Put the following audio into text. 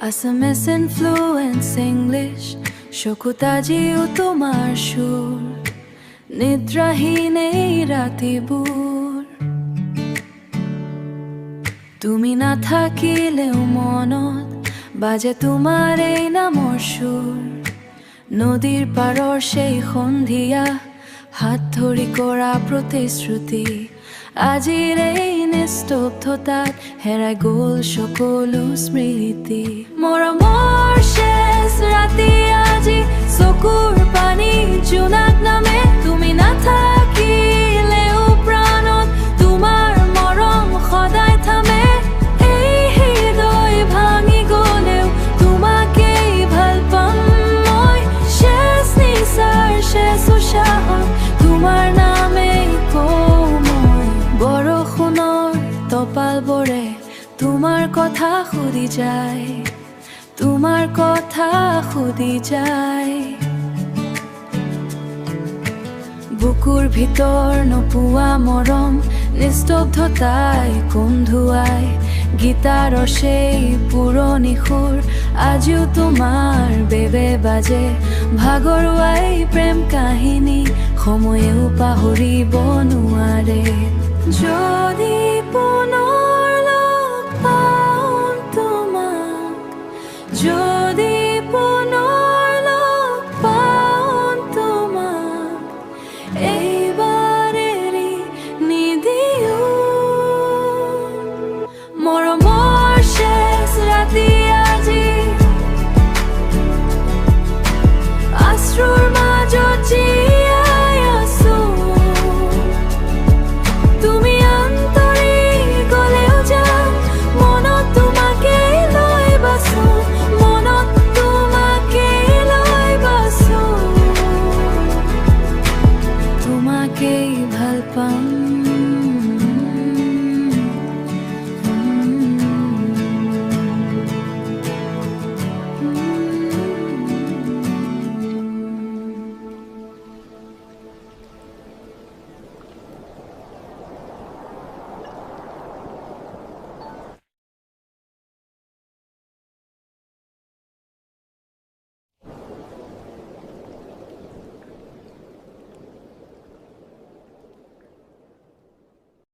Assamese influence English চকুত আজিও তোমাৰ সুৰ নিদ্ৰাহীন এই ৰাতিবোৰ তুমি নাথাকিলেও মনত বাজে তোমাৰ এই নামৰ সুৰ নদীৰ পাৰৰ সেই সন্ধিয়া হাত ধৰি কৰা প্ৰতিশ্ৰুতি আজিৰ এই নিস্তব্ধতাত হেৰাই গ'ল সকলো স্মৃতি মৰমৰ শেষ ৰাতি আজি চকুৰ পানী জোনাক নামে তুমি নাথাকিলেও প্ৰাণত তোমাৰ মৰম সদায় থামে এই হৃদয় ভাঙি গ'লেও তোমাকেই ভাল পাম মই শেষ নিচাৰ শেষ উশাহত তোমাৰ নামেই কওঁ মই বৰষুণৰ টপালবোৰে তোমাৰ কথা সুধি যায় তোমাৰ কথা সুধি যায় বুকুৰ ভিতৰ নোপোৱা মৰম নিস্তব্ধতাই কন্ধুৱাই গীতাৰৰ সেই পুৰণি সুৰ আজিও তোমাৰ বেবে বাজে ভাগৰুৱাই প্ৰেম কাহিনী সময়েও পাহৰিব নোৱাৰে যদি পুনৰ লগ পাওঁ তোমাক যদি